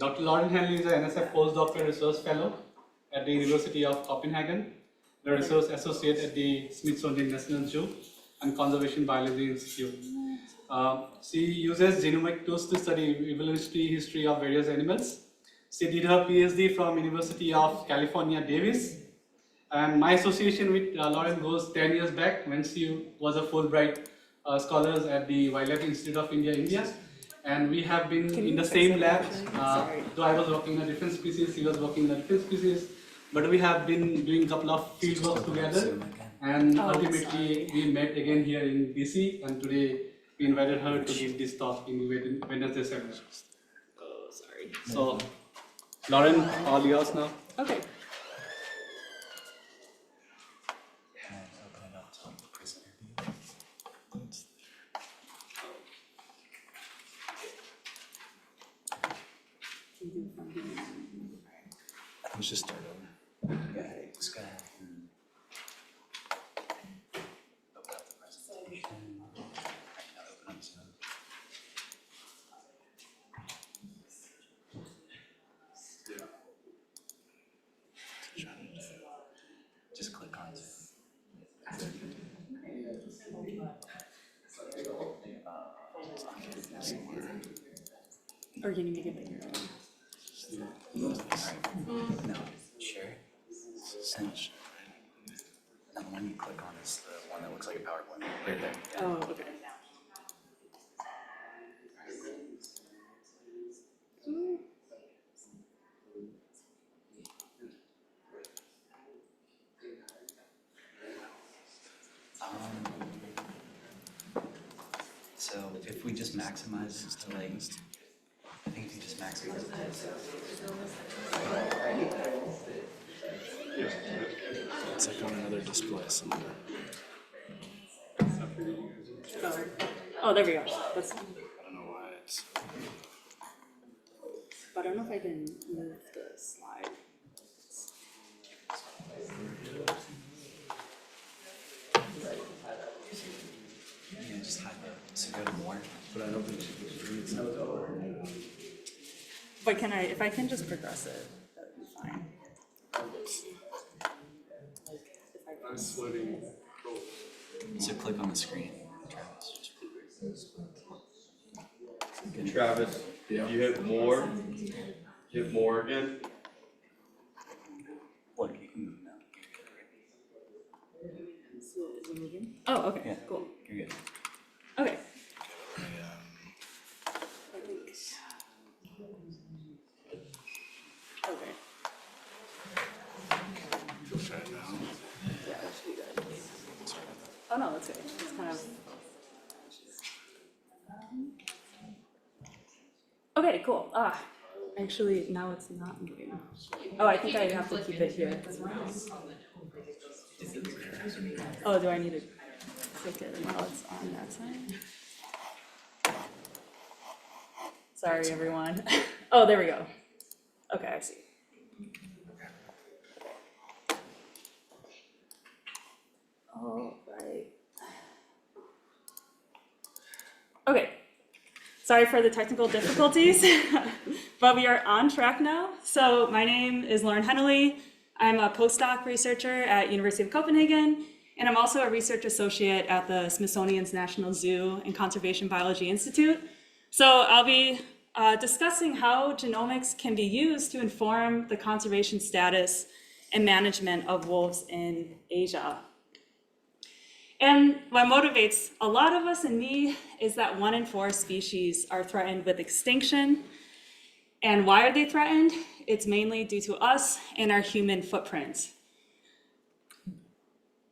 Dr. Lauren Hennelly is an NSF postdoctoral research fellow at the University of Copenhagen, the research associate at the Smithsonian National Zoo and Conservation Biology Institute. She uses genomic tools to study evolutionary history of various animals. She did her PhD from University of California, Davis. And my association with Lauren goes 10 years back when she was a Fulbright scholar at the Wildlife Institute of India. And we have been in the same lab, though I was working in a different species, she was working in a different species. But we have been doing a couple of field work together. And ultimately, we met again here in DC. And today, we invited her to give this talk in the Wednesday seminar. Oh, sorry. So, Lauren, all yours now. Okay. Let's just start over. Yeah, just go ahead. Open up the presentation. Open up Zoom. Just click on Zoom. Or can you make it bigger? No, share. And the one you click on is the one that looks like a PowerPoint. Right there. Yeah. Oh, okay. So if we just maximize the legs, I think if you just maximize it. It's like on another display somewhere. Oh, there we go. That's. I don't know why it's. But I don't know if I can move the slide. Yeah, just hide the, so go to more. But I don't think she can read something. But can I, if I can just progress it, that would be fine. I'm sweating. So click on the screen, Travis. Travis, if you hit more again. What, you can move now. Is it moving? Oh, okay, Yeah, cool. you're good. Okay. Okay. You'll try it now. Yeah, that should be good. Oh no, that's good. It's kind of. Okay, cool. Actually, now it's not moving. Oh, I think I have to keep it here. Oh, do I need to click it while it's on that side? Sorry, everyone. Oh, there we go. Okay, I see. All right. Okay. Sorry for the technical difficulties, but we are on track now. So my name is Lauren Hennelly. I'm a postdoc researcher at University of Copenhagen, and I'm also a research associate at the Smithsonian's National Zoo and Conservation Biology Institute. So I'll be discussing how genomics can be used to inform the conservation status and management of wolves in Asia. And what motivates a lot of us and me is that 1 in 4 species are threatened with extinction. And why are they threatened? It's mainly due to us and our human footprint.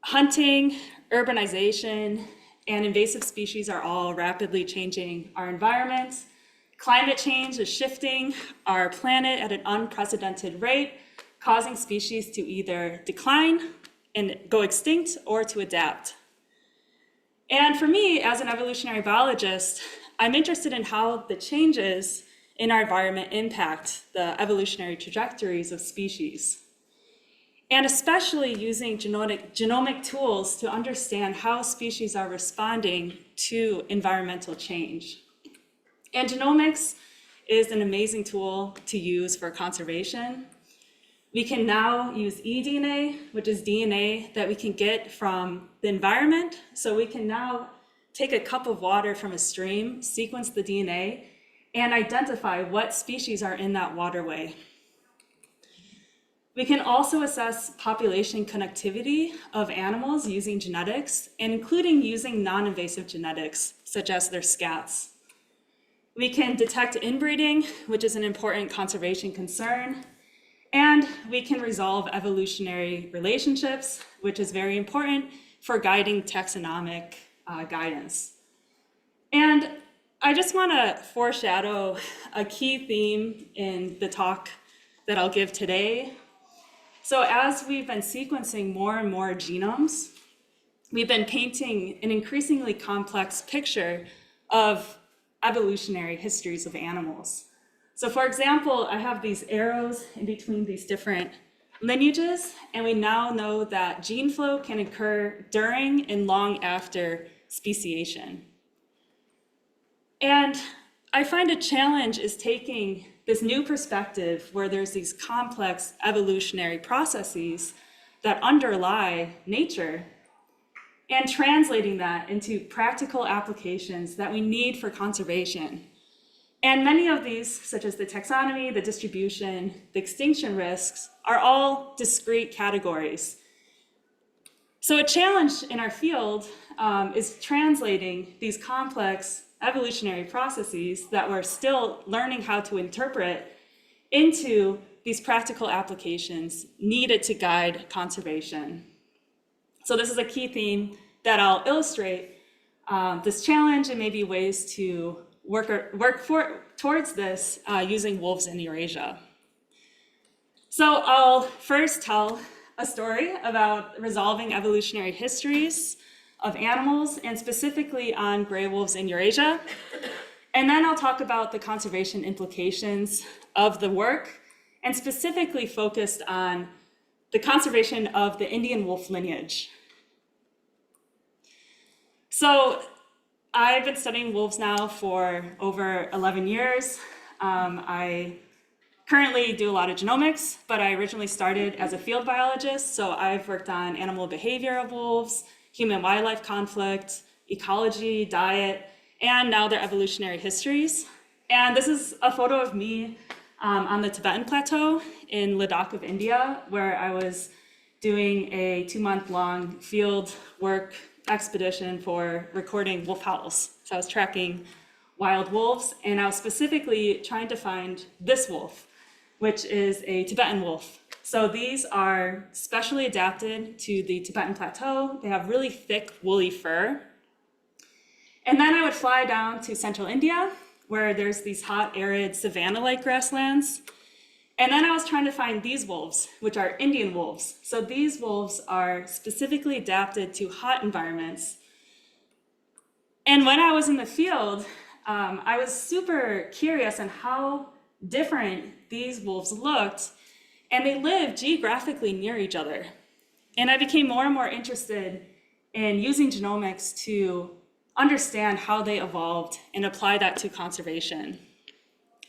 Hunting, urbanization, and invasive species are all rapidly changing our environment. Climate change is shifting our planet at an unprecedented rate, causing species to either decline and go extinct or to adapt. And for me, as an evolutionary biologist, I'm interested in how the changes in our environment impact the evolutionary trajectories of species, and especially using genomic tools to understand how species are responding to environmental change. And genomics is an amazing tool to use for conservation. We can now use eDNA, which is DNA that we can get from the environment. So we can now take a cup of water from a stream, sequence the DNA, and identify what species are in that waterway. We can also assess population connectivity of animals using genetics, and including using non-invasive genetics, such as their scats. We can detect inbreeding, which is an important conservation concern, and we can resolve evolutionary relationships, which is very important for guiding taxonomic guidance. And I just want to foreshadow a key theme in the talk that I'll give today. So as we've been sequencing more and more genomes, we've been painting an increasingly complex picture of evolutionary histories of animals. So for example, I have these arrows in between these different lineages, and we now know that gene flow can occur during and long after speciation. And I find a challenge is taking this new perspective where there's these complex evolutionary processes that underlie nature and translating that into practical applications that we need for conservation. And many of these, such as the taxonomy, the distribution, the extinction risks, are all discrete categories. So a challenge in our field is translating these complex evolutionary processes that we're still learning how to interpret into these practical applications needed to guide conservation. So this is a key theme that I'll illustrate this challenge and maybe ways to work towards this using wolves in Eurasia. So I'll first tell a story about resolving evolutionary histories of animals, and specifically on gray wolves in Eurasia. And then I'll talk about the conservation implications of the work, and specifically focused on the conservation of the Indian wolf lineage. So I've been studying wolves now for over 11 years. I currently do a lot of genomics, but I originally started as a field biologist. So I've worked on animal behavior of wolves, human-wildlife conflict, ecology, diet, and now their evolutionary histories. And this is a photo of me on the Tibetan Plateau in Ladakh of India, where I was doing a 2-month-long field work expedition for recording wolf howls. So I was tracking wild wolves, and I was specifically trying to find this wolf, which is a Tibetan wolf. So these are specially adapted to the Tibetan Plateau. They have really thick, woolly fur. And then I would fly down to central India, where there's these hot, arid, savanna-like grasslands. And then I was trying to find these wolves, which are Indian wolves. So these wolves are specifically adapted to hot environments. And when I was in the field, I was super curious on how different these wolves looked, and they lived geographically near each other. And I became more and more interested in using genomics to understand how they evolved and apply that to conservation.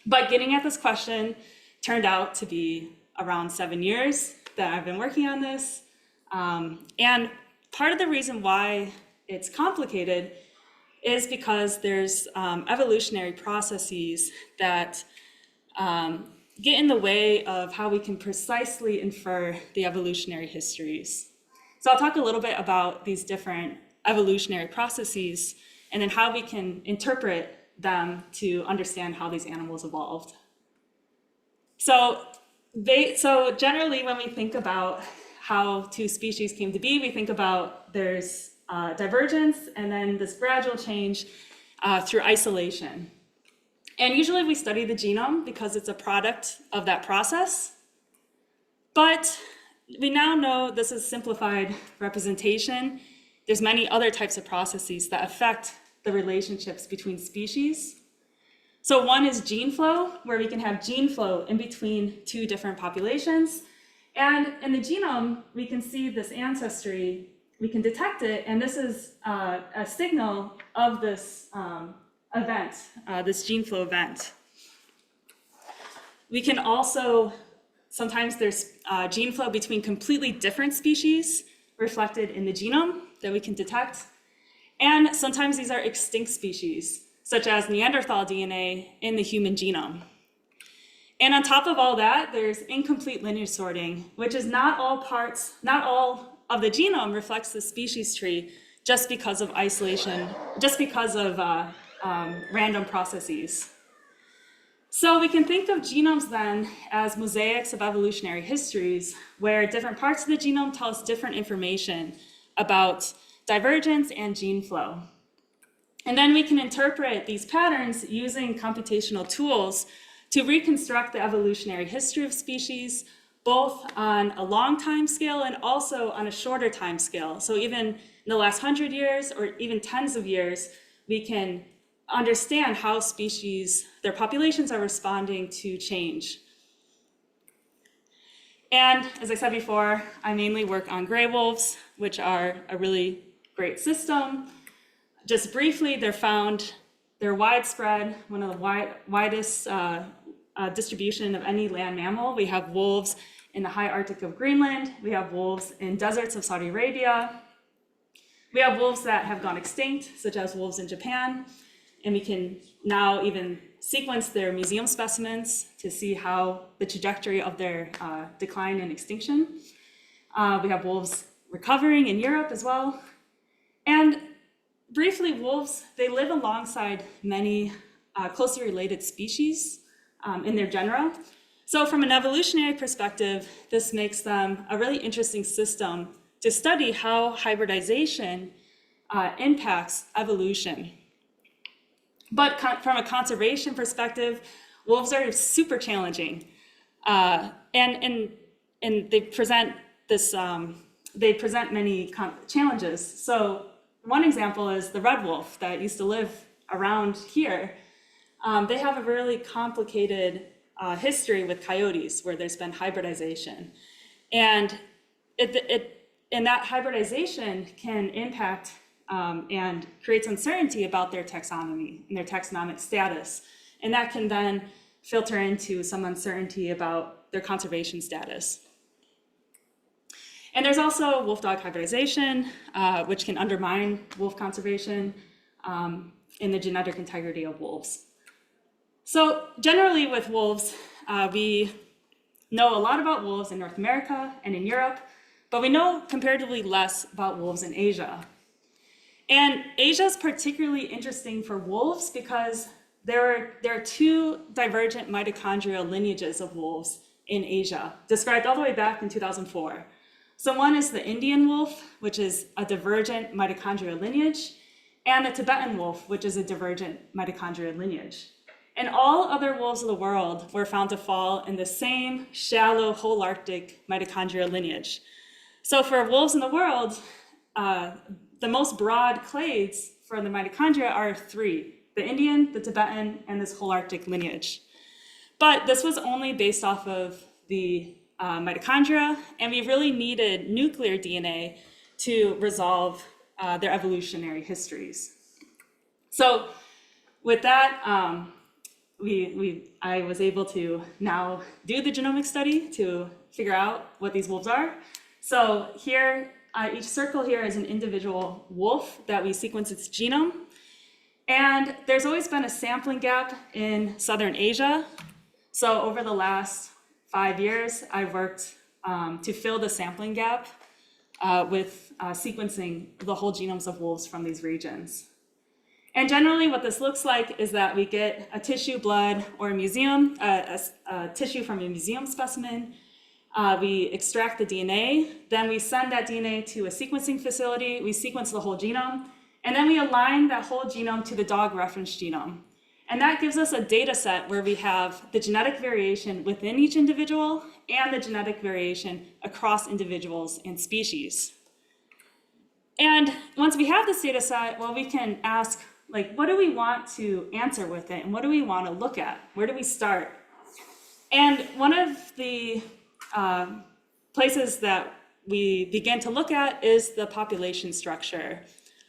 But getting at this question turned out to be around 7 years that I've been working on this. And part of the reason why it's complicated is because there's evolutionary processes that get in the way of how we can precisely infer the evolutionary histories. So I'll talk a little bit about these different evolutionary processes and then how we can interpret them to understand how these animals evolved. So generally when we think about how two species came to be, we think about there's divergence and then this gradual change through isolation. And usually we study the genome because it's a product of that process. But we now know this is simplified representation. There's many other types of processes that affect the relationships between species. So one is gene flow, where we can have gene flow in between two different populations. And in the genome, we can see this ancestry, we can detect it, and this is a signal of this event, this gene flow event. We can also, sometimes there's gene flow between completely different species reflected in the genome that we can detect. And sometimes these are extinct species, such as Neanderthal DNA in the human genome. And on top of all that, there's incomplete lineage sorting, which is not all of the genome reflects the species tree just because of isolation, just because of random processes. So we can think of genomes then as mosaics of evolutionary histories, where different parts of the genome tell us different information about divergence and gene flow. And then we can interpret these patterns using computational tools to reconstruct the evolutionary history of species, both on a long time scale and also on a shorter time scale. So even in the last 100 years or even tens of years, we can understand how species, their populations are responding to change. And as I said before, I mainly work on gray wolves, which are a really great system. Just briefly, they're widespread, one of the widest distribution of any land mammal. We have wolves in the high Arctic of Greenland. We have wolves in deserts of Saudi Arabia. We have wolves that have gone extinct, such as wolves in Japan. And we can now even sequence their museum specimens to see how the trajectory of their decline and extinction. We have wolves recovering in Europe as well. And briefly, wolves, they live alongside many closely related species in their genera. So from an evolutionary perspective, this makes them a really interesting system to study how hybridization impacts evolution. But from a conservation perspective, wolves are super challenging. And they present many challenges. So one example is the red wolf that used to live around here. They have a really complicated history with coyotes where there's been hybridization. And that hybridization can impact and creates uncertainty about their taxonomy and their taxonomic status. And that can then filter into some uncertainty about their conservation status. And there's also wolf-dog hybridization, which can undermine wolf conservation and the genetic integrity of wolves. So generally with wolves, we know a lot about wolves in North America and in Europe, but we know comparatively less about wolves in Asia. And Asia is particularly interesting for wolves because there are two divergent mitochondrial lineages of wolves in Asia, described all the way back in 2004. So one is the Indian wolf, which is a divergent mitochondrial lineage, and the Tibetan wolf, which is a divergent mitochondrial lineage. And all other wolves of the world were found to fall in the same shallow holarctic mitochondrial lineage. So for wolves in the world, the most broad clades for the mitochondria are three: the Indian, the Tibetan, and this holarctic lineage. But this was only based off of the mitochondria, and we really needed nuclear DNA to resolve their evolutionary histories. So with that, I was able to now do the genomic study to figure out what these wolves are. So here, each circle here is an individual wolf that we sequence its genome. And there's always been a sampling gap in Southern Asia. So over the last 5 years, I've worked to fill the sampling gap with sequencing the whole genomes of wolves from these regions. And generally what this looks like is that we get a tissue, blood, or a tissue from a museum specimen. We extract the DNA, then we send that DNA to a sequencing facility, we sequence the whole genome, and then we align that whole genome to the dog reference genome. And that gives us a data set where we have the genetic variation within each individual and the genetic variation across individuals and species. And once we have this data set, well, we can ask, like, what do we want to answer with it? And what do we want to look at? Where do we start? And one of the places that we begin to look at is the population structure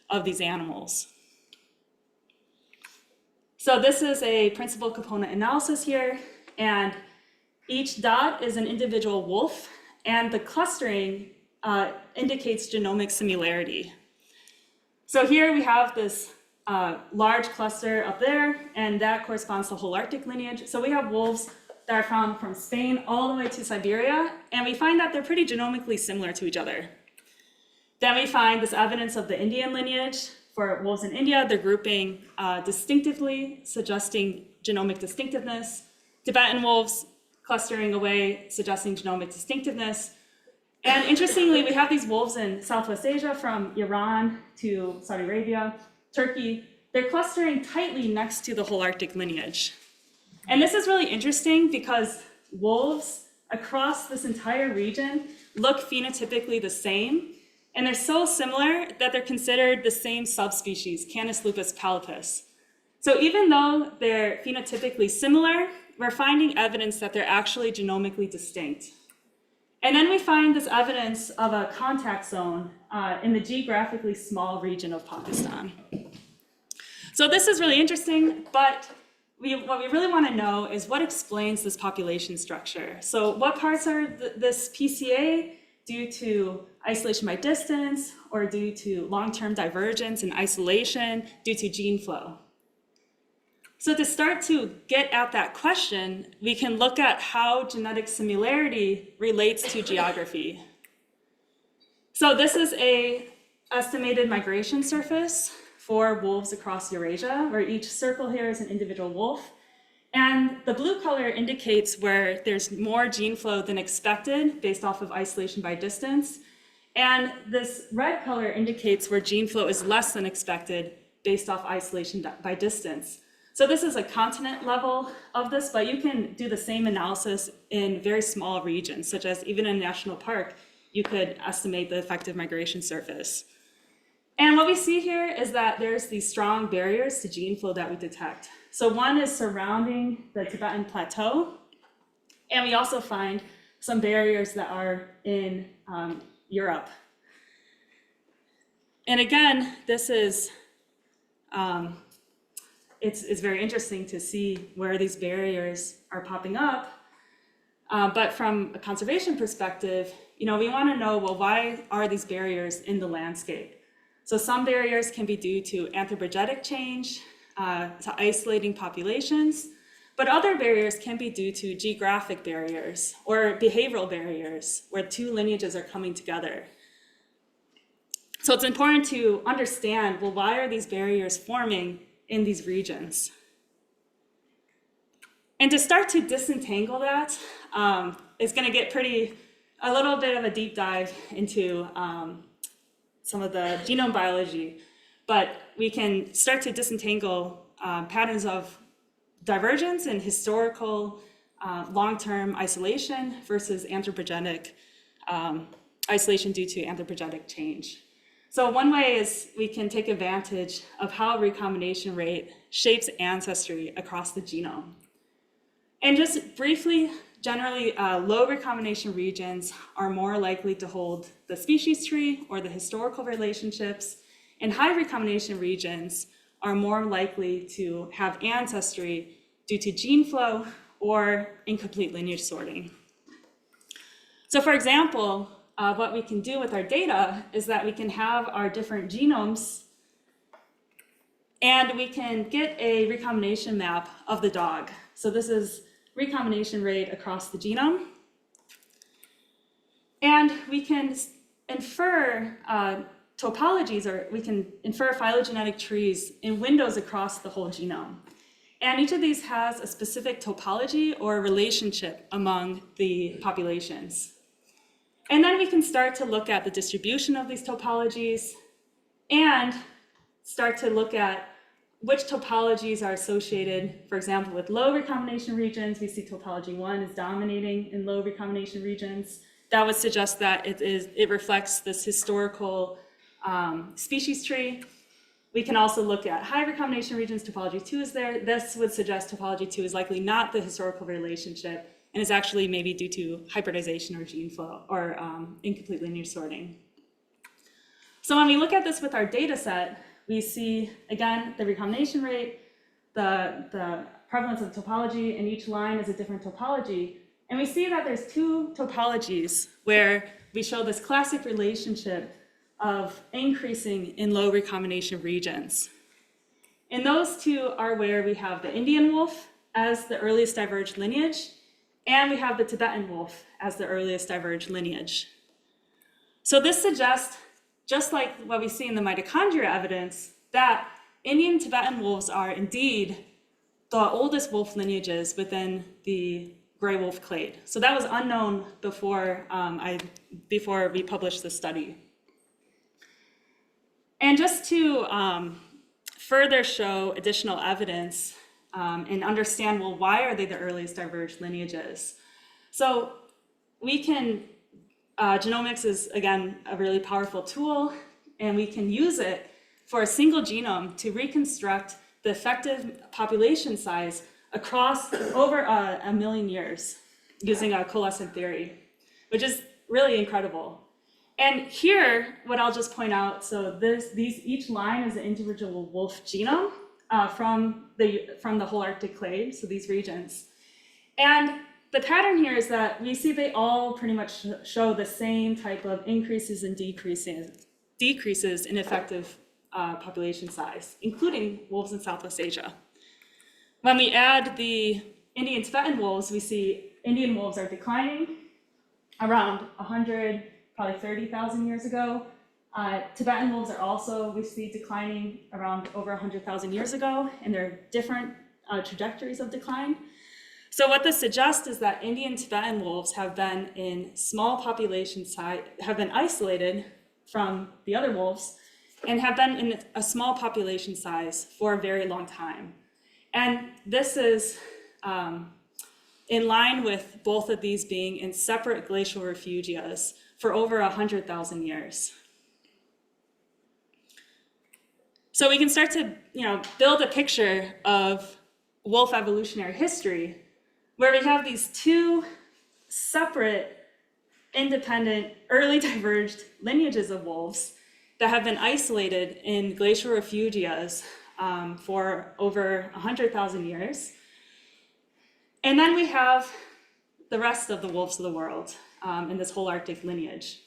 of these animals. So this is a principal component analysis here, and Each dot is an individual wolf, and the clustering indicates genomic similarity. So here we have this large cluster up there, and that corresponds to Holarctic lineage. So we have wolves that are found from Spain all the way to Siberia, and we find that they're pretty genomically similar to each other. Then we find this evidence of the Indian lineage. For wolves in India, they're grouping distinctively, suggesting genomic distinctiveness. Tibetan wolves clustering away, suggesting genomic distinctiveness. And interestingly, we have these wolves in Southwest Asia, from Iran to Saudi Arabia, Turkey. They're clustering tightly next to the Holarctic lineage. And this is really interesting because wolves across this entire region look phenotypically the same, and they're so similar that they're considered the same subspecies, Canis lupus palpus. So even though they're phenotypically similar, we're finding evidence that they're actually genomically distinct. And then we find this evidence of a contact zone in the geographically small region of Pakistan. So this is really interesting, but what we really want to know is what explains this population structure. So what parts are this PCA due to isolation by distance, or due to long-term divergence and isolation, due to gene flow? So to start to get at that question, we can look at how genetic similarity relates to geography. So this is an estimated migration surface for wolves across Eurasia, where each circle here is an individual wolf. And the blue color indicates where there's more gene flow than expected based off of isolation by distance. And this red color indicates where gene flow is less than expected based off isolation by distance. So this is a continent level of this, but you can do the same analysis in very small regions, such as even in a national park, you could estimate the effective migration surface. And what we see here is that there's these strong barriers to gene flow that we detect. So one is surrounding the Tibetan Plateau, and we also find some barriers that are in Europe. And again, this is, it's very interesting to see where these barriers are popping up. But from a conservation perspective, we want to know, well, why are these barriers in the landscape? So some barriers can be due to anthropogenic change, to isolating populations, but other barriers can be due to geographic barriers or behavioral barriers where two lineages are coming together. So it's important to understand, well, why are these barriers forming in these regions? And to start to disentangle that, it's going to get a little bit of a deep dive into some of the genome biology, but we can start to disentangle patterns of divergence and historical long-term isolation versus anthropogenic isolation due to anthropogenic change. So one way is we can take advantage of how recombination rate shapes ancestry across the genome. And just briefly, generally, low recombination regions are more likely to hold the species tree or the historical relationships, and high recombination regions are more likely to have ancestry due to gene flow or incomplete lineage sorting. So for example, what we can do with our data is that we can have our different genomes, and we can get a recombination map of the dog. So this is recombination rate across the genome. And we can infer topologies, or we can infer phylogenetic trees in windows across the whole genome. And each of these has a specific topology or relationship among the populations. And then we can start to look at the distribution of these topologies and start to look at which topologies are associated, for example, with low recombination regions. We see topology 1 is dominating in low recombination regions. That would suggest that it reflects this historical species tree. We can also look at high recombination regions. Topology 2 is there. This would suggest topology 2 is likely not the historical relationship and is actually maybe due to hybridization or gene flow or incomplete lineage sorting. So when we look at this with our data set, we see, again, the recombination rate, the prevalence of topology, and each line is a different topology. And we see that there's two topologies where we show this classic relationship of increasing in low recombination regions. And those two are where we have the Indian wolf as the earliest diverged lineage, and we have the Tibetan wolf as the earliest diverged lineage. So this suggests, just like what we see in the mitochondria evidence, that Indian Tibetan wolves are indeed the oldest wolf lineages within the gray wolf clade. So that was unknown before we published this study. And just to further show additional evidence and understand, well, why are they the earliest diverged lineages? So we can, genomics is, again, a really powerful tool, and we can use it for a single genome to reconstruct the effective population size across over a million years using a coalescent theory, which is really incredible. And here, what I'll just point out, so each line is an individual wolf genome from the whole Arctic clade, so these regions. And the pattern here is that we see they all pretty much show the same type of increases and decreases in effective population size, including wolves in Southwest Asia. When we add the Indian Tibetan wolves, we see Indian wolves are declining around 100, probably 30,000 years ago. Tibetan wolves are also, we see, declining around over 100,000 years ago, and there are different trajectories of decline. So what this suggests is that Indian Tibetan wolves have been in small population size, have been isolated from the other wolves, and have been in a small population size for a very long time. And this is in line with both of these being in separate glacial refugias for over 100,000 years. So we can start to, build a picture of wolf evolutionary history where we have these two separate, independent, early diverged lineages of wolves that have been isolated in glacial refugias for over 100,000 years. And then we have the rest of the wolves of the world in this whole Arctic lineage.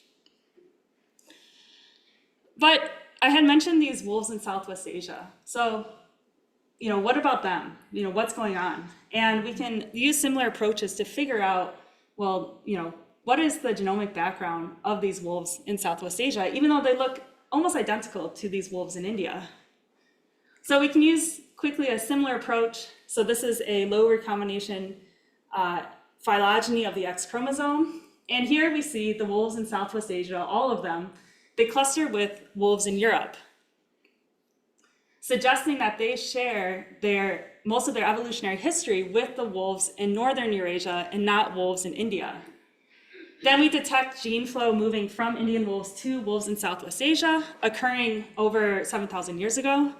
But I had mentioned these wolves in Southwest Asia. So, what about them? What's going on? And we can use similar approaches to figure out, well, what is the genomic background of these wolves in Southwest Asia, even though they look almost identical to these wolves in India. So we can use quickly a similar approach. So this is a low recombination phylogeny of the X chromosome. And here we see the wolves in Southwest Asia, all of them, they cluster with wolves in Europe, suggesting that they share most of their evolutionary history with the wolves in Northern Eurasia and not wolves in India. Then we detect gene flow moving from Indian wolves to wolves in Southwest Asia, occurring over 7,000 years ago.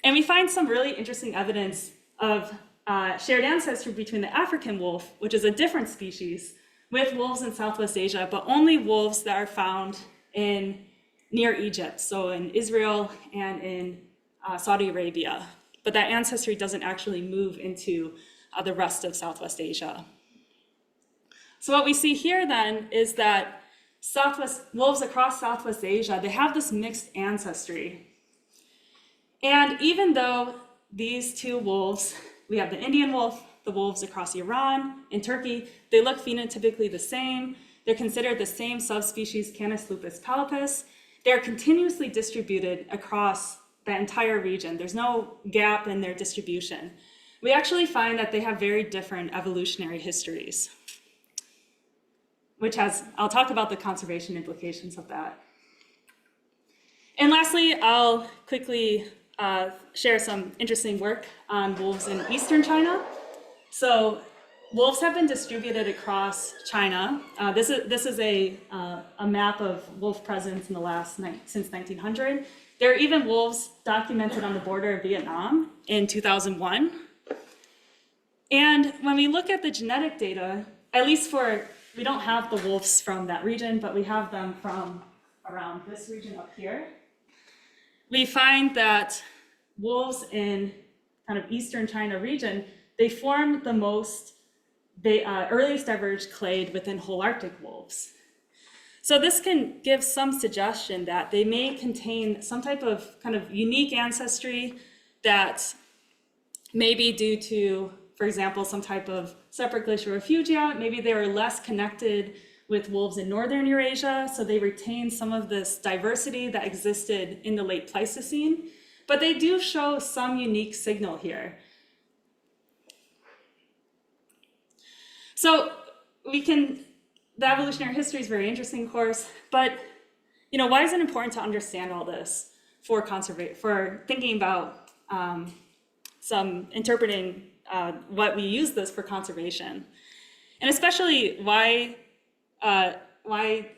And we find some really interesting evidence of shared ancestry between the African wolf, which is a different species, with wolves in Southwest Asia, but only wolves that are found near Egypt, so in Israel and in Saudi Arabia. But that ancestry doesn't actually move into the rest of Southwest Asia. So what we see here then is that wolves across Southwest Asia, they have this mixed ancestry. And even though these two wolves, we have the Indian wolf, the wolves across Iran and Turkey, they look phenotypically the same. They're considered the same subspecies Canis lupus palpus. They're continuously distributed across the entire region. There's no gap in their distribution. We actually find that they have very different evolutionary histories, I'll talk about the conservation implications of that. And lastly, I'll quickly share some interesting work on wolves in Eastern China. So wolves have been distributed across China. This is a map of wolf presence in since 1900. There are even wolves documented on the border of Vietnam in 2001. And when we look at the genetic data, at least we don't have the wolves from that region, but we have them from around this region up here. We find that wolves in kind of Eastern China region, they form the most they earliest diverged clade within whole Arctic wolves. So this can give some suggestion that they may contain some type of kind of unique ancestry that may be due to, for example, some type of separate glacial refugia. Maybe they were less connected with wolves in northern Eurasia, so they retain some of this diversity that existed in the late Pleistocene. But they do show some unique signal here. So the evolutionary history is very interesting, of course, but why is it important to understand all this for thinking about interpreting what we use this for conservation, and especially why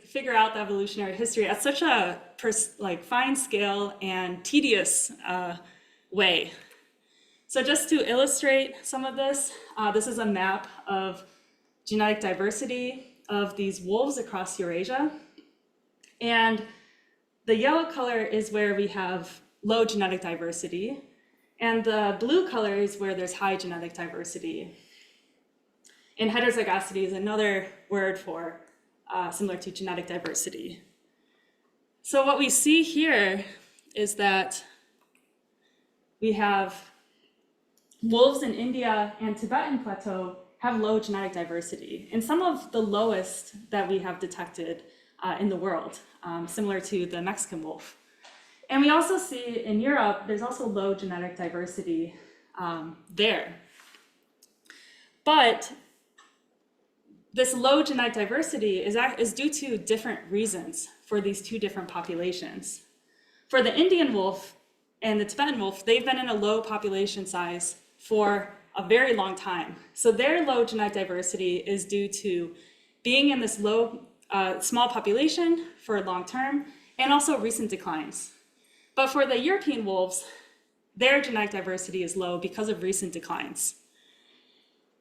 figure out the evolutionary history at such a fine scale and tedious way. So just to illustrate some of this, this is a map of genetic diversity of these wolves across Eurasia. And the yellow color is where we have low genetic diversity, and the blue color is where there's high genetic diversity. And heterozygosity is another word for similar to genetic diversity. So what we see here is that we have wolves in India and Tibetan Plateau have low genetic diversity, and some of the lowest that we have detected in the world, similar to the Mexican wolf. And we also see in Europe, there's also low genetic diversity there. But this low genetic diversity is due to different reasons for these two different populations. For the Indian wolf and the Tibetan wolf, they've been in a low population size for a very long time. So their low genetic diversity is due to being in this small population for long term, and also recent declines. But for the European wolves, their genetic diversity is low because of recent declines.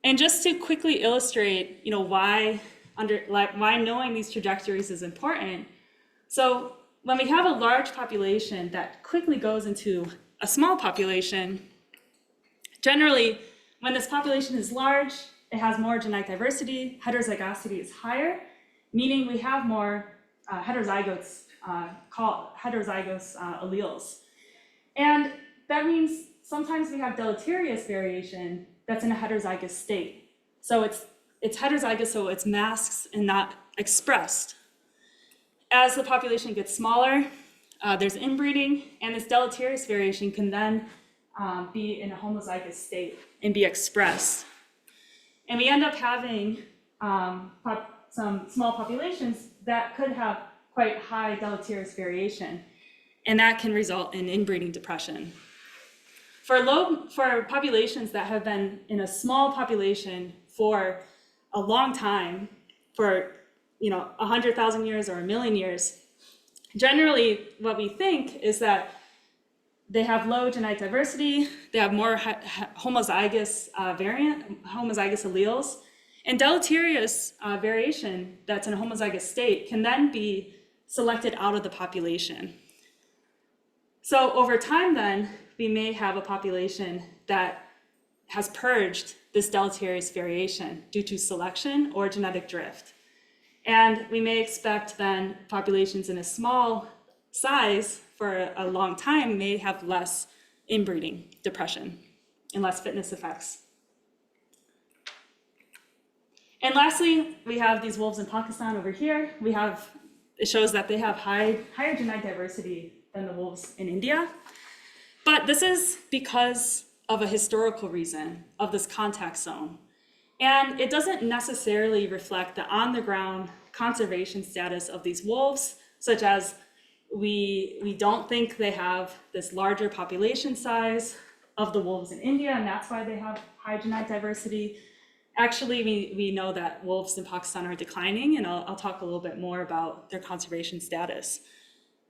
And just to quickly illustrate, why knowing these trajectories is important. So when we have a large population that quickly goes into a small population, generally, when this population is large, it has more genetic diversity, heterozygosity is higher, meaning we have more heterozygous alleles. And that means sometimes we have deleterious variation that's in a heterozygous state. So it's heterozygous, so it's masked and not expressed. As the population gets smaller, there's inbreeding, and this deleterious variation can then be in a homozygous state and be expressed. And we end up having some small populations that could have quite high deleterious variation, and that can result in inbreeding depression. For populations that have been in a small population for a long time, for 100,000 years or 1,000,000 years, generally what we think is that they have low genetic diversity, they have more homozygous alleles, and deleterious variation that's in a homozygous state can then be selected out of the population. So over time then, we may have a population that has purged this deleterious variation due to selection or genetic drift. And we may expect then populations in a small size for a long time may have less inbreeding depression and less fitness effects. And lastly, we have these wolves in Pakistan over here. It shows that they have higher genetic diversity than the wolves in India. But this is because of a historical reason of this contact zone. And it doesn't necessarily reflect the on-the-ground conservation status of these wolves, such as we don't think they have this larger population size of the wolves in India, and that's why they have high genetic diversity. Actually, we know that wolves in Pakistan are declining, and I'll talk a little bit more about their conservation status.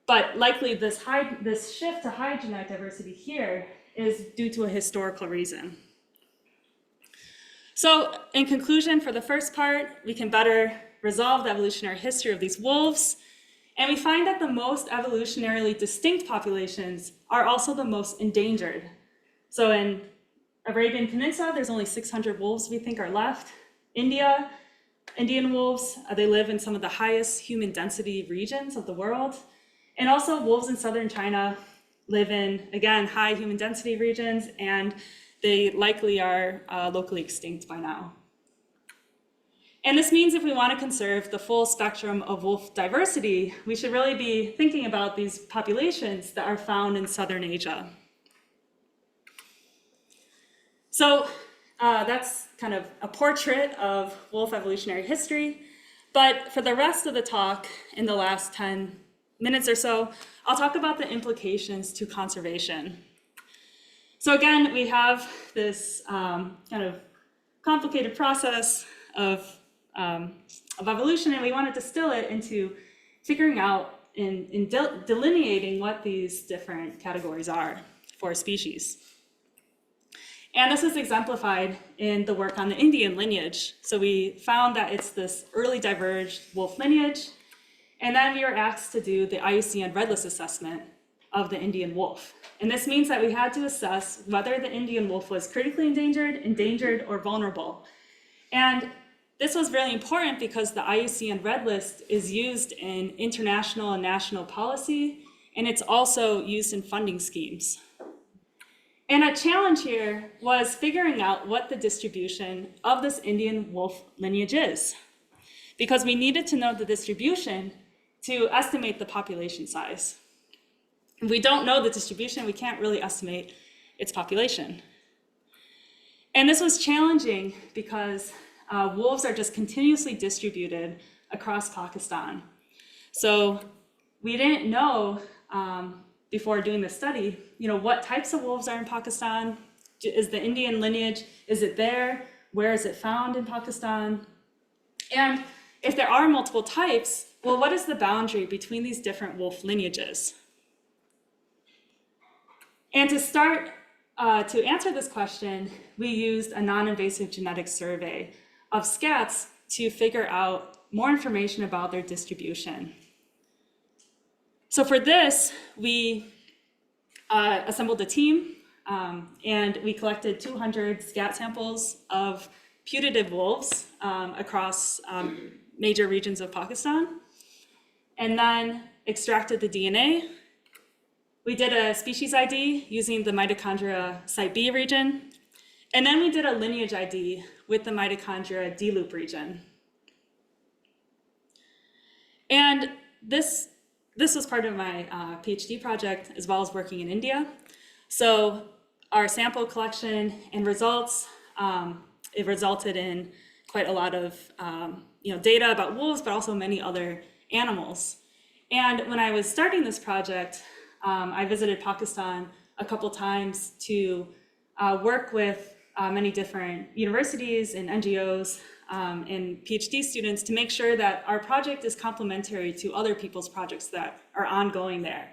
But likely this shift to high genetic diversity here is due to a historical reason. So in conclusion, for the first part, we can better resolve the evolutionary history of these wolves. And we find that the most evolutionarily distinct populations are also the most endangered. So in Arabian Peninsula, there's only 600 wolves we think are left. India, Indian wolves, they live in some of the highest human density regions of the world. And also wolves in southern China live in, again, high human density regions, and they likely are locally extinct by now. And this means if we want to conserve the full spectrum of wolf diversity, we should really be thinking about these populations that are found in southern Asia. So that's kind of a portrait of wolf evolutionary history. But for the rest of the talk, in the last 10 minutes or so, I'll talk about the implications to conservation. So again, we have this kind of complicated process of evolution, and we want to distill it into figuring out and delineating what these different categories are for a species. And this is exemplified in the work on the Indian lineage. So we found that it's this early diverged wolf lineage, and then we were asked to do the IUCN Red List assessment of the Indian wolf. And this means that we had to assess whether the Indian wolf was critically endangered, or vulnerable. And this was really important because the IUCN Red List is used in international and national policy, and it's also used in funding schemes. And a challenge here was figuring out what the distribution of this Indian wolf lineage is, because we needed to know the distribution to estimate the population size. If we don't know the distribution, we can't really estimate its population. And this was challenging because wolves are just continuously distributed across Pakistan. So we didn't know before doing this study, what types of wolves are in Pakistan. Is the Indian lineage, is it there? Where is it found in Pakistan? And if there are multiple types, well, what is the boundary between these different wolf lineages? And to start to answer this question, we used a non-invasive genetic survey of scats to figure out more information about their distribution. So for this, we assembled a team, and we collected 200 scat samples of putative wolves across major regions of Pakistan, and then extracted the DNA. We did a species ID using the mitochondria Site B region, and then we did a lineage ID with the mitochondria D loop region. And this was part of my PhD project, as well as working in India. So our sample collection and results, it resulted in quite a lot of data about wolves, but also many other animals. And when I was starting this project, I visited Pakistan a couple times to work with many different universities and NGOs and PhD students to make sure that our project is complementary to other people's projects that are ongoing there.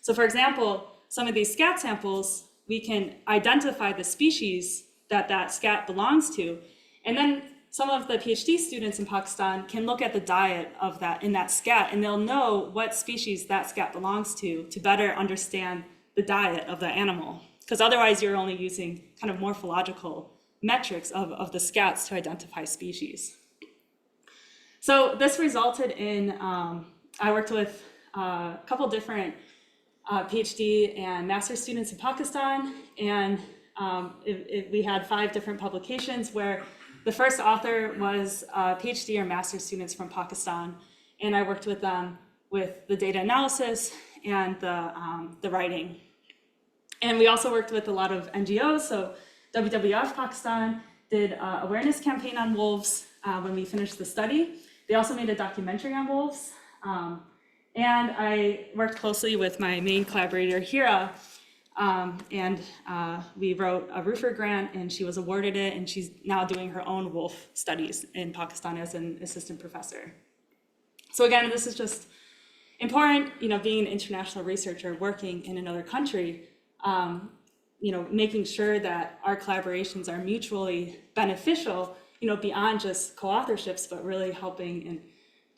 So for example, some of these scat samples, we can identify the species that that scat belongs to, and then some of the PhD students in Pakistan can look at the diet of that in that scat, and they'll know what species that scat belongs to better understand the diet of the animal. Because otherwise you're only using kind of morphological metrics of the scats to identify species. So this resulted in, I worked with a couple different PhD and master's students in Pakistan, and we had 5 different publications where the first author was PhD or master's students from Pakistan, and I worked with them with the data analysis and the writing. And we also worked with a lot of NGOs, so WWF Pakistan did an awareness campaign on wolves when we finished the study. They also made a documentary on wolves. And I worked closely with my main collaborator, Hira, and we wrote a Roofer grant, and she was awarded it, and she's now doing her own wolf studies in Pakistan as an assistant professor. So again, this is just important, being an international researcher working in another country, making sure that our collaborations are mutually beneficial, beyond just co-authorships, but really helping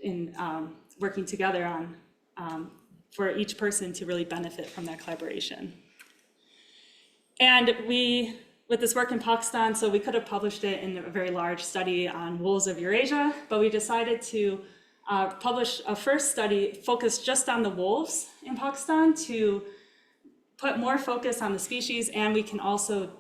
in working together on for each person to really benefit from that collaboration. And we with this work in Pakistan, so we could have published it in a very large study on wolves of Eurasia, but we decided to publish a first study focused just on the wolves in Pakistan to put more focus on the species, and we can also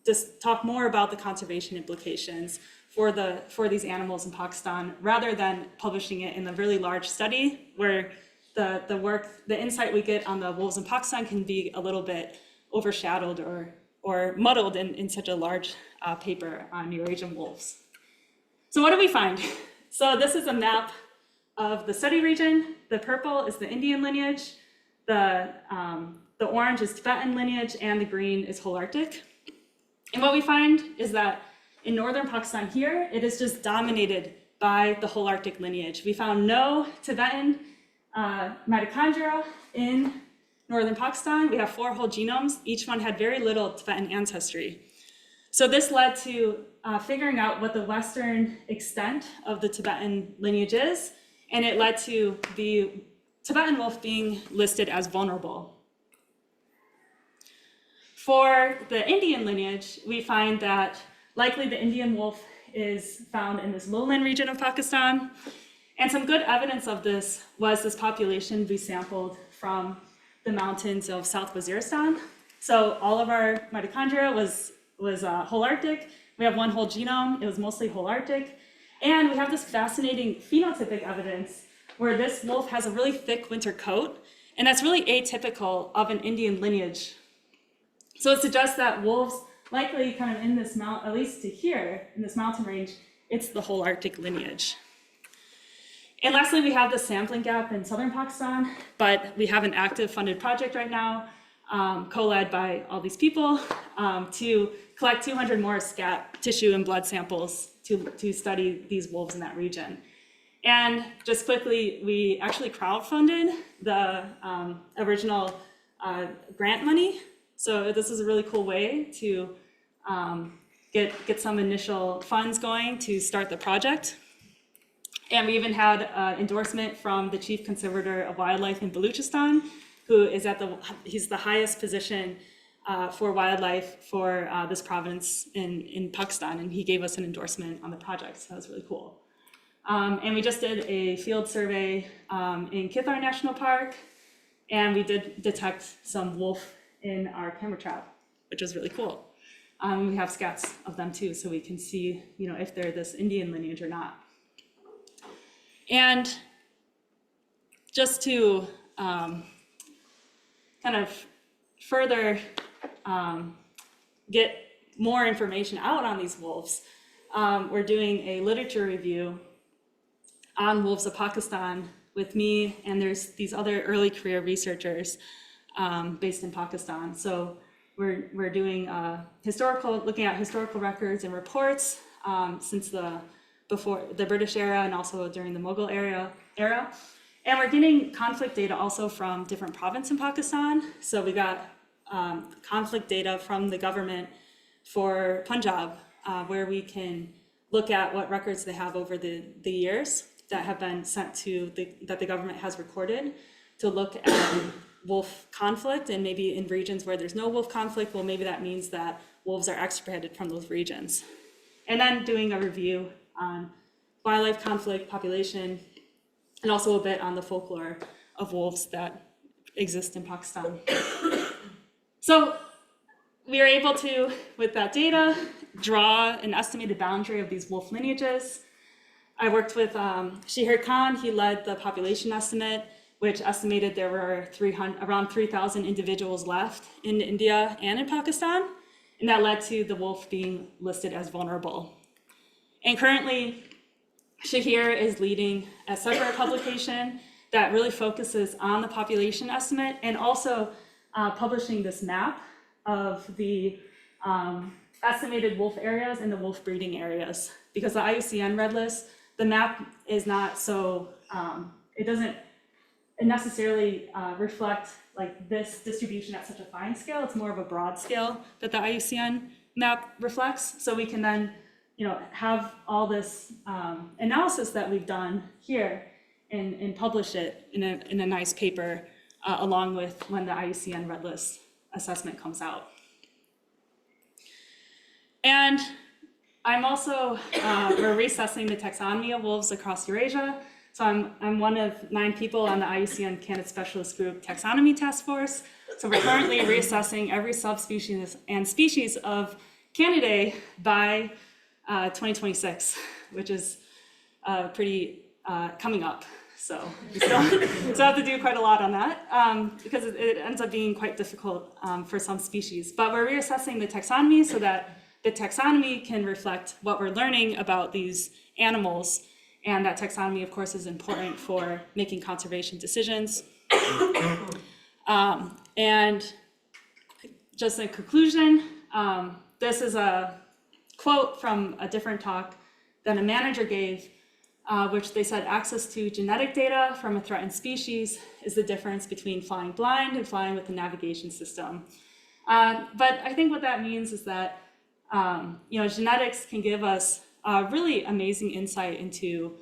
just talk more about the conservation implications for these animals in Pakistan, rather than publishing it in a really large study where the insight we get on the wolves in Pakistan can be a little bit overshadowed or muddled in such a large paper on Eurasian wolves. So what do we find? So this is a map of the study region. The purple is the Indian lineage, the orange is Tibetan lineage, and the green is Holarctic. And what we find is that in northern Pakistan here, it is just dominated by the Holarctic lineage. We found no Tibetan mitochondria in northern Pakistan. We have 4 whole genomes. Each one had very little Tibetan ancestry. So this led to figuring out what the western extent of the Tibetan lineage is, and it led to the Tibetan wolf being listed as vulnerable. For the Indian lineage, we find that likely the Indian wolf is found in this lowland region of Pakistan. And some good evidence of this was this population we sampled from the mountains of South Waziristan. So all of our mitochondria was Holarctic. We have 1 whole genome. It was mostly Holarctic. And we have this fascinating phenotypic evidence where this wolf has a really thick winter coat, and that's really atypical of an Indian lineage. So it suggests that wolves likely kind of in this mountain, at least to here, in this mountain range, it's the Holarctic lineage. And lastly, we have the sampling gap in southern Pakistan, but we have an active funded project right now, co-led by all these people, to collect 200 more scat tissue and blood samples to study these wolves in that region. And just quickly, we actually crowdfunded the original grant money. So this is a really cool way to get some initial funds going to start the project. And we even had endorsement from the chief conservator of wildlife in Baluchistan, who is he's the highest position for wildlife for this province in Pakistan, and he gave us an endorsement on the project, so that was really cool. And we just did a field survey in Kithar National Park, and we did detect some wolf in our camera trap, which was really cool. We have scats of them too, so we can see, if they're this Indian lineage or not. And just to kind of further get more information out on these wolves, we're doing a literature review on wolves of Pakistan with me, and there's these other early career researchers based in Pakistan. So we're doing looking at historical records and reports since before the British era and also during the Mughal era. And we're getting conflict data also from different provinces in Pakistan. So we got conflict data from the government for Punjab, where we can look at what records they have over the years that have been sent that the government has recorded to look at wolf conflict, and maybe in regions where there's no wolf conflict, well, maybe that means that wolves are extirpated from those regions. And then doing a review on wildlife conflict, population, and also a bit on the folklore of wolves that exist in Pakistan. So we were able to, with that data, draw an estimated boundary of these wolf lineages. I worked with Shihir Khan. He led the population estimate, which estimated there were around 3,000 individuals left in India and in Pakistan, and that led to the wolf being listed as vulnerable. And currently, Shahir is leading a separate publication that really focuses on the population estimate and also publishing this map of the estimated wolf areas and the wolf breeding areas. Because the IUCN Red List, the map is not so, it doesn't necessarily reflect like this distribution at such a fine scale. It's more of a broad scale that the IUCN map reflects. So we can then have all this analysis that we've done here and publish it in a nice paper along with when the IUCN Red List assessment comes out. And I'm also, we're reassessing the taxonomy of wolves across Eurasia. So I'm one of 9 people on the IUCN Candidate Specialist Group Taxonomy Task Force. So we're currently reassessing every subspecies and species of Candidae by 2026, which is pretty coming up. So we still have to do quite a lot on that because it ends up being quite difficult for some species. But we're reassessing the taxonomy so that the taxonomy can reflect what we're learning about these animals. And that taxonomy, of course, is important for making conservation decisions. And just in conclusion, this is a quote from a different talk that a manager gave, which they said access to genetic data from a threatened species is the difference between flying blind and flying with a navigation system. But I think what that means is that genetics can give us really amazing insight into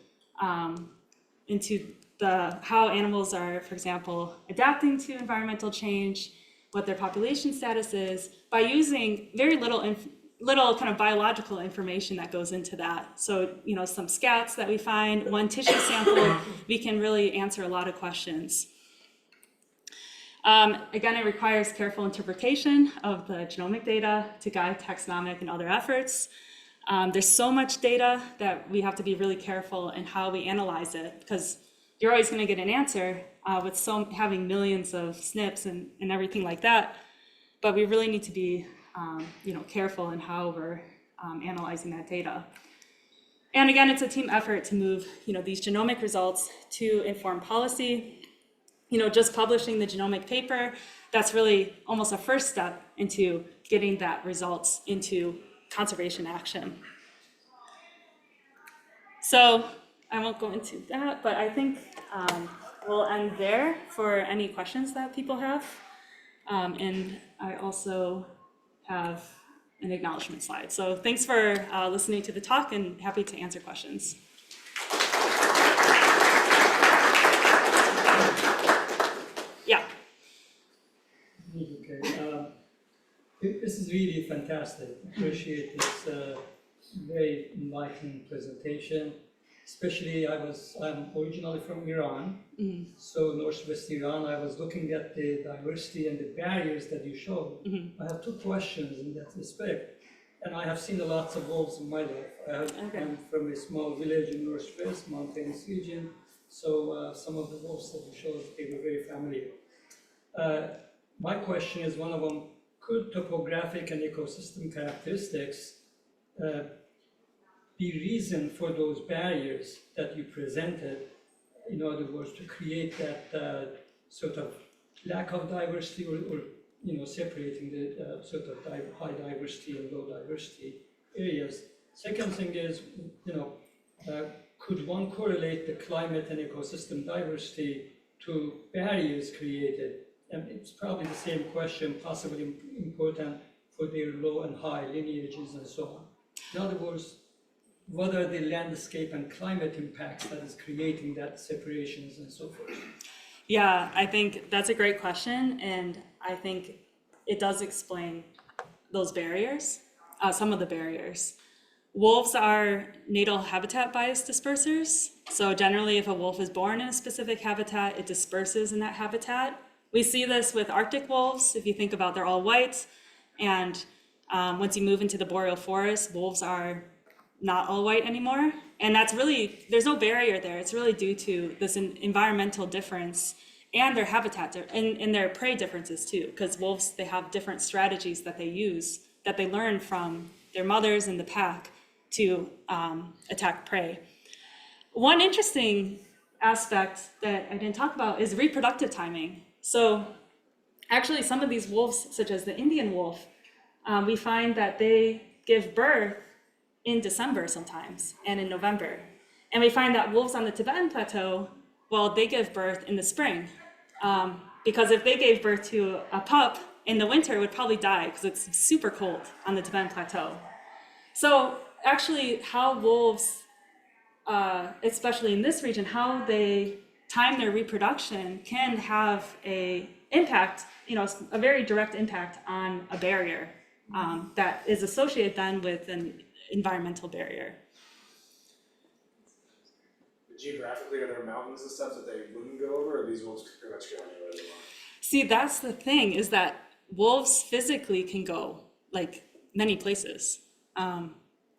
how animals are, for example, adapting to environmental change, what their population status is, by using very little kind of biological information that goes into that. So, some scats that we find, one tissue sample, we can really answer a lot of questions. Again, it requires careful interpretation of the genomic data to guide taxonomic and other efforts. There's so much data that we have to be really careful in how we analyze it, because you're always going to get an answer with having millions of SNPs and everything like that. But we really need to be careful in how we're analyzing that data. And again, it's a team effort to move these genomic results to inform policy. Just publishing the genomic paper, that's really almost a first step into getting that results into conservation action. So I won't go into that, but I think we'll end there for any questions that people have. And I also have an acknowledgement slide. So thanks for listening to the talk, and happy to answer questions. Yeah. Okay. This is really fantastic. Appreciate this very enlightening presentation. Especially, I'm originally from Iran, so northwest Iran. I was looking at the diversity and the barriers that you showed. I have 2 questions in that respect, and I have seen lots of wolves in my life. I'm from a small village in northwest mountainous region, so some of the wolves that you showed, they were very familiar. My question is, one of them, could topographic and ecosystem characteristics be reason for those barriers that you presented, in other words, to create that sort of lack of diversity or separating the sort of high diversity and low diversity areas? Second thing is, could one correlate the climate and ecosystem diversity to barriers created? And it's probably the same question, possibly important for their low and high lineages and so on. In other words, what are the landscape and climate impacts that is creating that separations and so forth? Yeah, I think that's a great question, and I think it does explain those barriers, some of the barriers. Wolves are natal habitat bias dispersers. So generally, if a wolf is born in a specific habitat, it disperses in that habitat. We see this with Arctic wolves. If you think about, they're all white, and once you move into the boreal forest, wolves are not all white anymore. And that's really, there's no barrier there. It's really due to this environmental difference and their habitat and their prey differences too, because wolves, they have different strategies that they use, that they learn from their mothers in the pack to attack prey. One interesting aspect that I didn't talk about is reproductive timing. So actually some of these wolves, such as the Indian wolf, we find that they give birth in December sometimes and in November. And we find that wolves on the Tibetan Plateau, well, they give birth in the spring. Because if they gave birth to a pup in the winter, it would probably die because it's super cold on the Tibetan Plateau. So actually how wolves, especially in this region, how they time their reproduction can have a impact, a very direct impact on a barrier that is associated then with an environmental barrier. Geographically, are there mountains and stuff that they wouldn't go over, or these wolves could pretty much go anywhere they want? See, that's the thing, is that wolves physically can go like many places.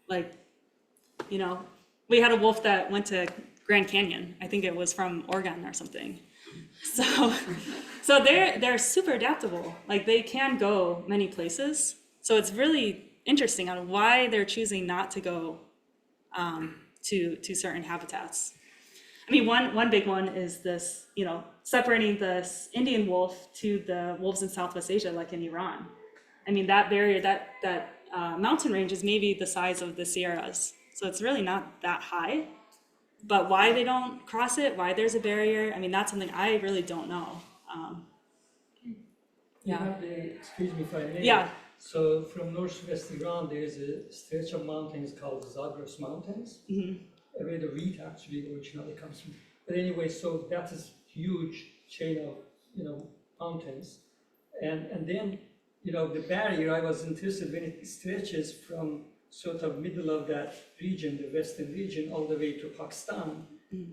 Like, you know, we had a wolf that went to Grand Canyon. I think it was from Oregon or something. So they're super adaptable. Like, they can go many places. So it's really interesting on why they're choosing not to go to certain habitats. I mean, one big one is this, you know, separating this Indian wolf to the wolves in Southwest Asia, like in Iran. I mean, that barrier, that mountain range is maybe the size of the Sierras. So it's really not that high. But why they don't cross it, why there's a barrier, I mean, that's something I really don't know. You have the, excuse me if I may. Yeah. So from northwest Iran, there is a stretch of mountains called Zagros Mountains, where the wheat actually originally comes from. But anyway, so that is huge chain of, you know, mountains. And then, you know, the barrier, I was interested when it stretches from sort of middle of that region, the western region, all the way to Pakistan.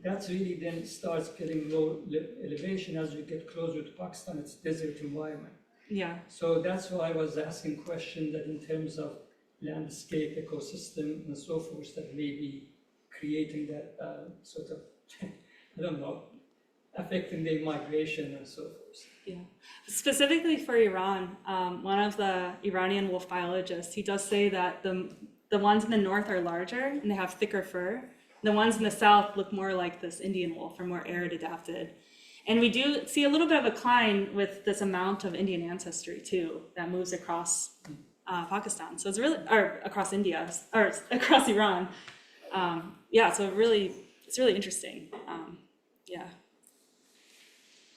That's really then starts getting low elevation. As you get closer to Pakistan, it's desert environment. Yeah. So that's why I was asking question that in terms of landscape, ecosystem, and so forth, that may be creating that sort of, I don't know, affecting the migration and so forth. Yeah. Specifically for Iran, one of the Iranian wolf biologists, he does say that the ones in the north are larger and they have thicker fur. The ones in the south look more like this Indian wolf, or more arid adapted. And we do see a little bit of a decline with this amount of Indian ancestry too, that moves across Pakistan. So it's really, or across India, or across Iran. Yeah, so it's really interesting. Yeah.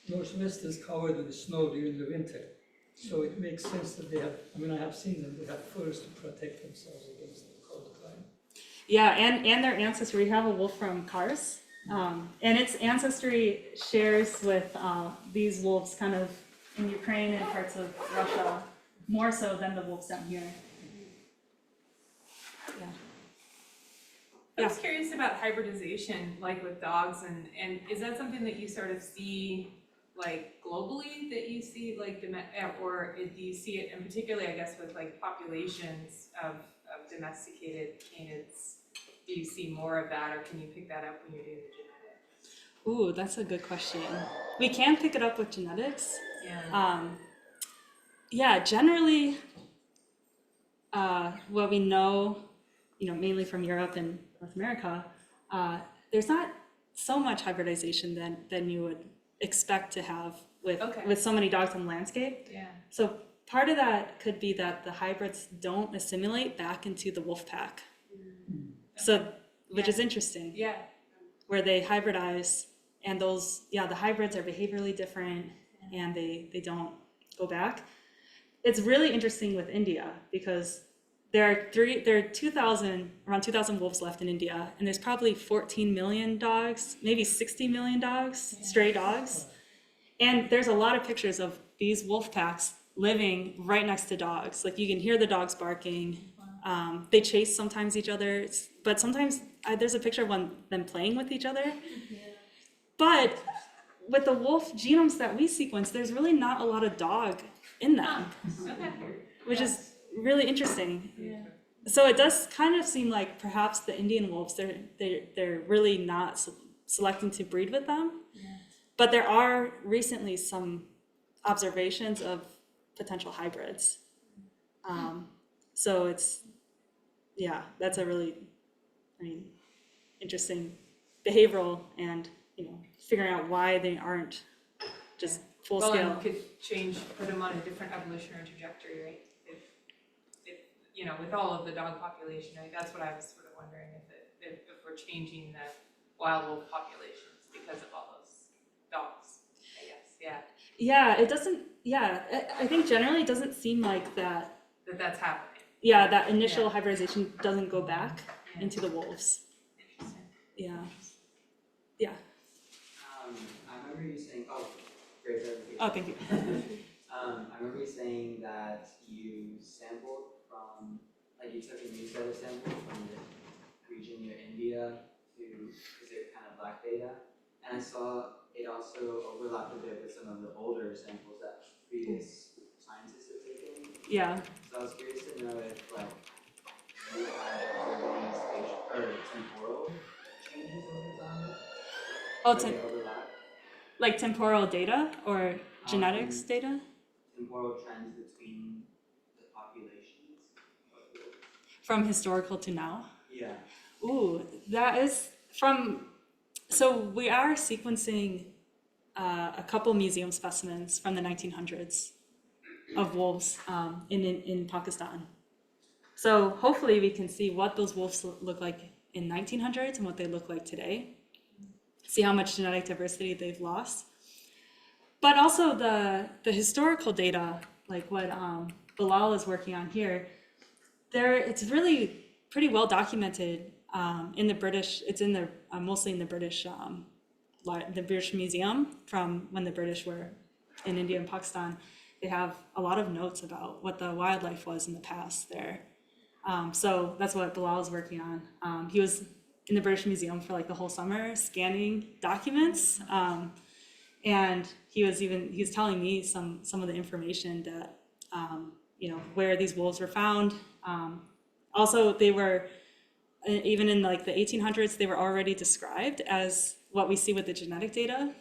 Northwest is covered with snow during the winter. So it makes sense that they have, I mean, I have seen them, they have furs to protect themselves against the cold climate. Yeah, and their ancestry. We have a wolf from Kars, and its ancestry shares with these wolves kind of in Ukraine and parts of Russia, more so than the wolves down here. Yeah. I was curious about hybridization, like with dogs, and is that something that you sort of see, like globally, that you see, like, or do you see it, and particularly, I guess, with like populations of domesticated canids, do you see more of that, or can you pick that up when you're doing the genetics? Ooh, that's a good question. We can pick it up with genetics. Yeah. Yeah, generally, what we know, you know, mainly from Europe and North America, there's not so much hybridization than you would expect to have with so many dogs in the landscape. Yeah. So part of that could be that the hybrids don't assimilate back into the wolf pack. So, which is interesting. Yeah. Where they hybridize, and those, yeah, the hybrids are behaviorally different, and they don't go back. It's really interesting with India because there are 2,000, around 2,000 wolves left in India, and there's probably 14 million dogs, maybe 60 million dogs, stray dogs. And there's a lot of pictures of these wolf packs living right next to dogs. Like, you can hear the dogs barking. They chase sometimes each other, but sometimes there's a picture of them playing with each other. But with the wolf genomes that we sequence, there's really not a lot of dog in them, which is really interesting. Yeah. So it does kind of seem like perhaps the Indian wolves, they're really not selecting to breed with them. Yeah. But there are recently some observations of potential hybrids. So it's, yeah, that's a really, interesting behavioral, and, figuring out why they aren't just full Well, scale. and could put them on a different evolutionary trajectory, right? If with all of the dog population, right? That's what I was sort of wondering, if we're changing the wild wolf populations because of all those dogs, I guess, yeah. Yeah, it doesn't, I think generally it doesn't seem like that. That's happening. Yeah, that initial hybridization doesn't go back into the wolves. Interesting. Yeah. I remember you saying, oh, great clarification. Oh, thank you. I remember you saying that you sampled from, like you took a newsletter sample from the region near India to, is it kind of black data? And I saw it also overlapped a bit with some of the older samples that previous scientists had taken. Yeah. So I was curious to know if like you had observed any spatial or temporal changes over time. Oh, Did they overlap? like temporal data or genetics data? Temporal trends between the populations of the. From historical to now? Yeah. Ooh, that is from, so we are sequencing a couple museum specimens from the 1900s of wolves in Pakistan. So hopefully we can see what those wolves look like in 1900s and what they look like today. See how much genetic diversity they've lost. But also the historical data, like what Bilal is working on here, it's really pretty well documented in the British. It's in the mostly in the British Museum from when the British were in India and Pakistan. They have a lot of notes about what the wildlife was in the past there. So that's what Bilal is working on. He was in the British Museum for like the whole summer scanning documents. And he was telling me some of the information that, where these wolves were found. Also, they were, even in like the 1800s, they were already described as what we see with the genetic data,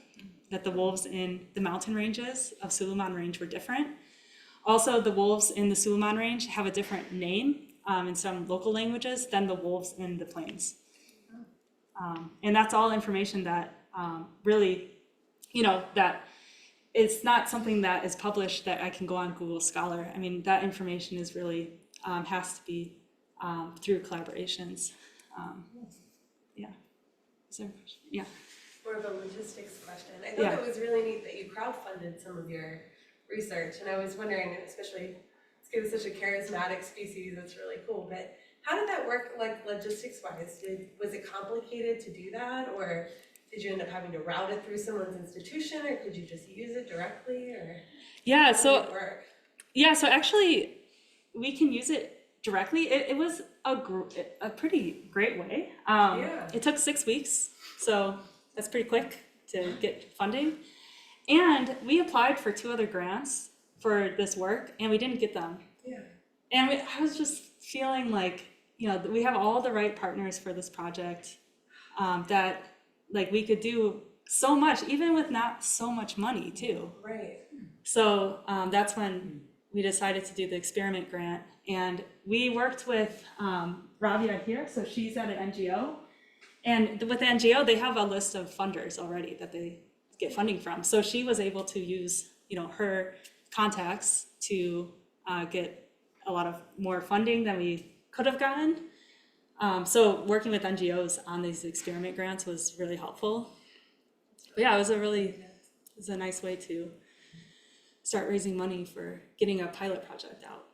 that the wolves in the mountain ranges of Suleiman Range were different. Also, the wolves in the Suleiman Range have a different name in some local languages than the wolves in the plains. And that's all information that really, that it's not something that is published that I can go on Google Scholar. I mean, that information is really, has to be through collaborations. Yeah. Is there a question? Yeah. More of a logistics question. I thought it was really neat that you crowdfunded some of your research, and I was wondering, especially, it's such a charismatic species, that's really cool, but how did that work, like logistics-wise? Was it complicated to do that, or did you end up having to route it through someone's institution, or could you just use it directly, or Yeah, how did it work? Yeah, so actually, we can use it directly. It was a pretty great way. It took 6 weeks, so that's pretty quick to get funding. And we applied for 2 other grants for this work, and we didn't get them. Yeah. And I was just feeling like, we have all the right partners for this project, that like we could do so much, even with not so much money too. Right. So that's when we decided to do the experiment grant. And we worked with Rabia here, so she's at an NGO. And with the NGO, they have a list of funders already that they get funding from. So she was able to use, her contacts to get a lot of more funding than we could have gotten. So working with NGOs on these experiment grants was really helpful. But yeah, it was a nice way to start raising money for getting a pilot project out.